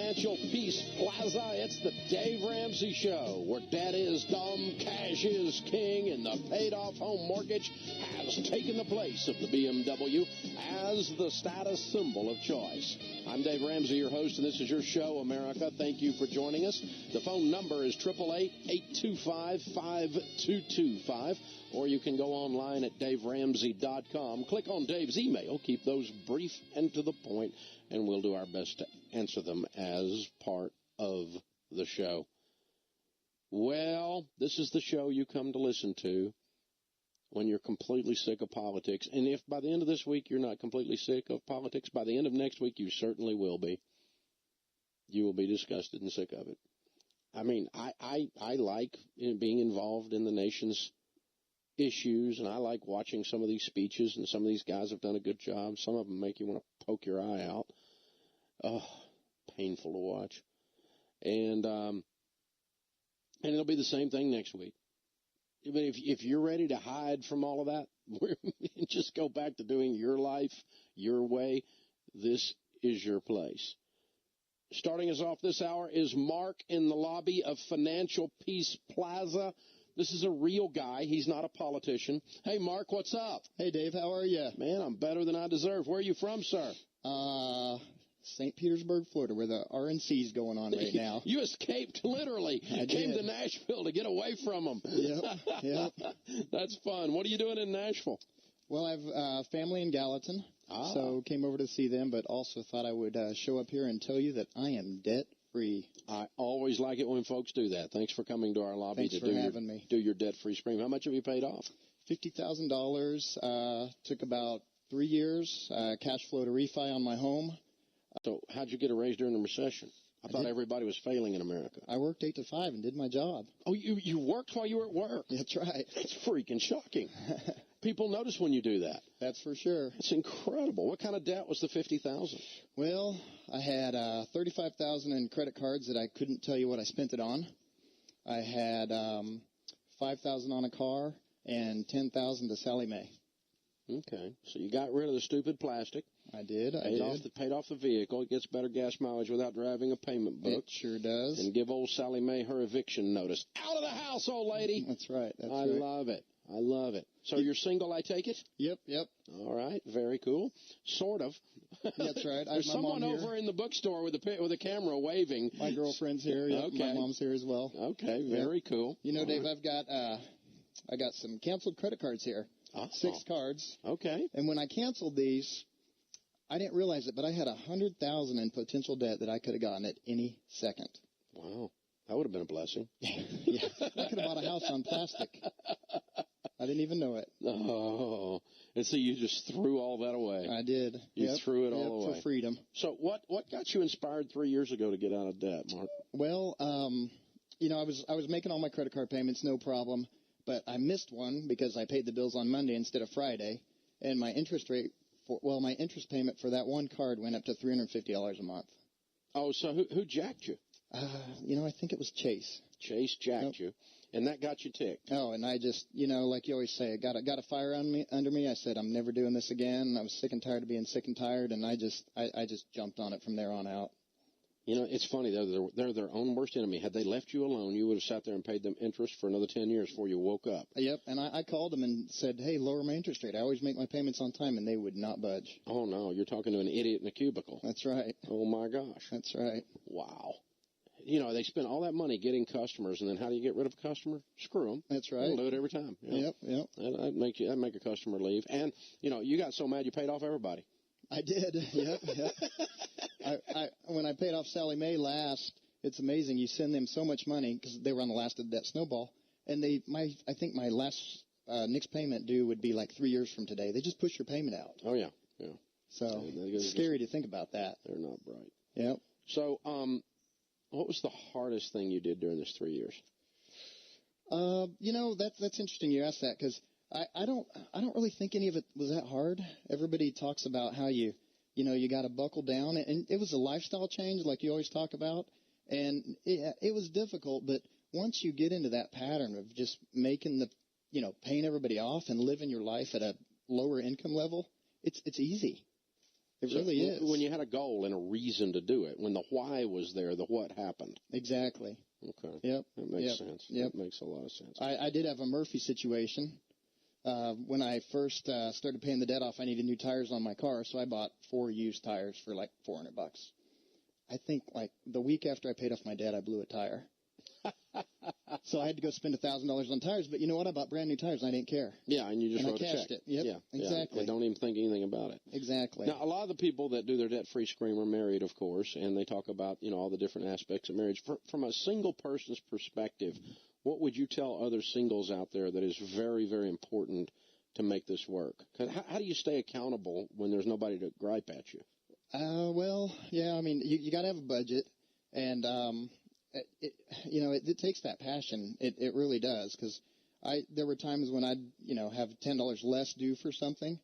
Financial Peace Plaza. It's the Dave Ramsey Show, where debt is dumb, cash is king, and the paid-off home mortgage has taken the place of the BMW as the status symbol of choice. I'm Dave Ramsey, your host, and this is your show, America. Thank you for joining us. The phone number is 888-825-5225, or you can go online at daveramsey.com. Click on Dave's email. Keep those brief and to the point, and we'll do our best to answer them as part of the show. Well, this is the show you come to listen to when you're completely sick of politics. And if by the end of this week you're not completely sick of politics, by the end of next week you certainly will be. You will be disgusted and sick of it. I mean, I like being involved in the nation's issues, and I like watching some of these speeches, and some of these guys have done a good job. Some of them make you want to poke your eye out. Oh, painful to watch. And it'll be the same thing next week. But if you're ready to hide from all of that, just go back to doing your life your way, this is your place. Starting us off this hour is Mark in the lobby of Financial Peace Plaza. This is a real guy. He's not a politician. Hey, Mark, what's up? Hey, Dave, how are you? Man, I'm better than I deserve. Where are you from, sir? St. Petersburg, Florida, where the RNC's going on right now. You escaped, literally. I Came did. to Nashville to get away from them. Yep. That's fun. What are you doing in Nashville? Well, I've family in Gallatin, so came over to see them, but also thought I would show up here and tell you that I am debt-free. I always like it when folks do that. Thanks for coming to our lobby Thanks for having me. Do your debt-free stream. How much have you paid off? $50,000. Took about 3 years. Cash flow to refi on my home. So how'd you get a raise during the recession? I thought everybody was failing in America. I worked 8 to 5 and did my job. Oh, you worked while you were at work? That's right. That's freaking shocking. People notice when you do that. That's for sure. It's incredible. What kind of debt was the $50,000? Well, I had $35,000 in credit cards that I couldn't tell you what I spent it on. I had $5,000 on a car and $10,000 to Sally Mae. Okay, so you got rid of the stupid plastic. I did. Paid off the vehicle. It gets better gas mileage without driving a payment book. It sure does. And give old Sally Mae her eviction notice. Out of the house, old lady. That's right. I love it. I love it. So you're single, I take it? Yep. All right, very cool. Sort of. That's right. There's someone over in the bookstore with a camera waving. My girlfriend's here. Yep. Okay. My mom's here as well. Okay, very cool. You know, Dave, right. I got some canceled credit cards here. 6 cards. Okay. And when I canceled these, I didn't realize it, but I had $100,000 in potential debt that I could have gotten at any second. Wow. That would have been a blessing. Yeah. I could have bought a house on plastic. I didn't even know it. Oh. And so you just threw all that away. I did. You threw it all away. For freedom. So what got you inspired 3 years ago to get out of debt, Mark? Well, you know, I was making all my credit card payments, no problem. But I missed one because I paid the bills on Monday instead of Friday, and my interest payment for that one card went up to $350 a month. Oh, so who jacked you? You know, I think it was Chase. Chase jacked you, and that got you ticked. Oh, and I just, you know, like you always say, I got a fire under me. I said, I'm never doing this again. I was sick and tired of being sick and tired, and I just jumped on it from there on out. You know, it's funny, though. They're their own worst enemy. Had they left you alone, you would have sat there and paid them interest for another 10 years before you woke up. Yep, and I called them and said, hey, lower my interest rate. I always make my payments on time, and they would not budge. Oh, no, you're talking to an idiot in a cubicle. That's right. Oh, my gosh. That's right. Wow. You know, they spend all that money getting customers, and then how do you get rid of a customer? Screw them. That's right. They'll do it every time. Yep. That'd make a customer leave. And, you know, you got so mad you paid off everybody. I did. Yep. When I paid off Sally Mae last, it's amazing. You send them so much money because they were on the last of that snowball, and I think my last next payment due would be like 3 years from today. They just push your payment out. Oh yeah. So it's scary to think about that. They're not bright. Yep. So what was the hardest thing you did during this 3 years? You know, that's interesting you asked that because I don't really think any of it was that hard. Everybody talks about how you got to buckle down, and it was a lifestyle change like you always talk about, and it was difficult, but once you get into that pattern of just making paying everybody off and living your life at a lower income level, it's easy. It really is. When you had a goal and a reason to do it, when the why was there, the what happened. Exactly. Okay. Yep. That makes sense. Yep. That makes a lot of sense. I did have a Murphy situation. When I first started paying the debt off, I needed new tires on my car, so I bought 4 used tires for like $400. I think like the week after I paid off my debt, I blew a tire. So I had to go spend $1,000 on tires, but you know what? I bought brand new tires. And I didn't care. Yeah, and you just wrote I cashed a check. it. Yep, yeah, exactly. And don't even think anything about it. Exactly. Now, a lot of the people that do their debt-free scream are married, of course, and they talk about, all the different aspects of marriage. From a single person's perspective, what would you tell other singles out there that is very, very important to make this work? 'Cause how do you stay accountable when there's nobody to gripe at you? Well, yeah, I mean, you got to have a budget, and it takes that passion. It really does, because there were times when I'd have $10 less due for something,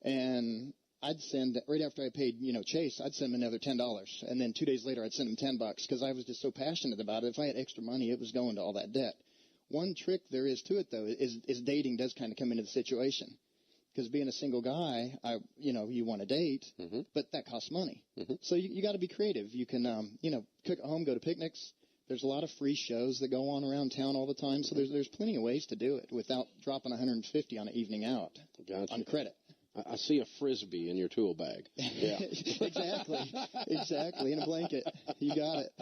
and I'd send right after I paid Chase, I'd send him another $10, and then 2 days later I'd send him $10 because I was just so passionate about it. If I had extra money, it was going to all that debt. One trick there is to it though is dating does kind of come into the situation. Because being a single guy, you want to date, but that costs money. So you got to be creative. You can, cook at home, go to picnics. There's a lot of free shows that go on around town all the time. So there's plenty of ways to do it without dropping $150 on an evening out on credit. I see a Frisbee in your tool bag. Yeah. Exactly. In a blanket. You got it.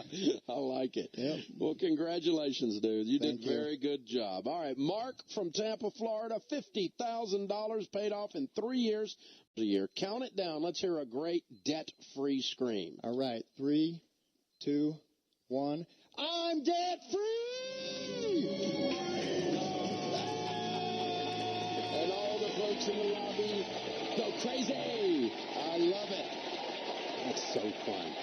I like it. Yep. Well, congratulations, dude. You did Thank you. very good job. All right, Mark from Tampa, Florida, $50,000 paid off in 3 years a year. Count it down. Let's hear a great debt-free scream. All right. 3, 2, 1. I'm debt-free! And all the folks in the lobby go crazy. I love it. That's so fun.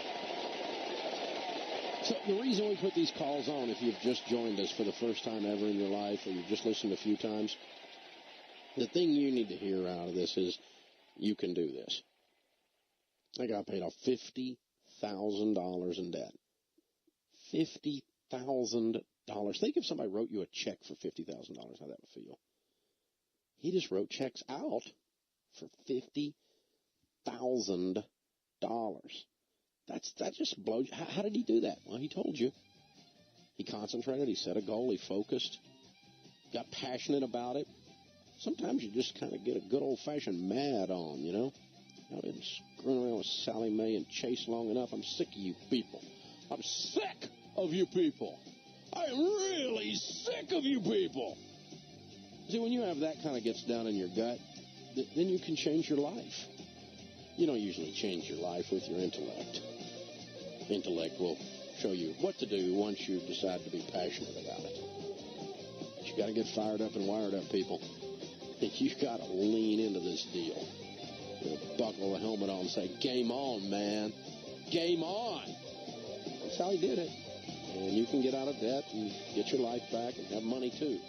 So the reason we put these calls on, if you've just joined us for the first time ever in your life, or you've just listened a few times, the thing you need to hear out of this is you can do this. I got paid off $50,000 in debt. $50,000. Think if somebody wrote you a check for $50,000, how that would feel. He just wrote checks out for $50,000. That just blows. How did he do that? Well, he told you. He concentrated. He set a goal. He focused. Got passionate about it. Sometimes you just kind of get a good old-fashioned mad on, I've been screwing around with Sally Mae and Chase long enough. I'm sick of you people. I'm sick of you people. I'm really sick of you people. See, when you have that kind of gets down in your gut, then you can change your life. You don't usually change your life with your intellect. Intellect will show you what to do once you decide to be passionate about it. But you got to get fired up and wired up, people. You got to lean into this deal. Buckle the helmet on and say, game on, man. Game on. That's how he did it. And you can get out of debt and get your life back and have money, too.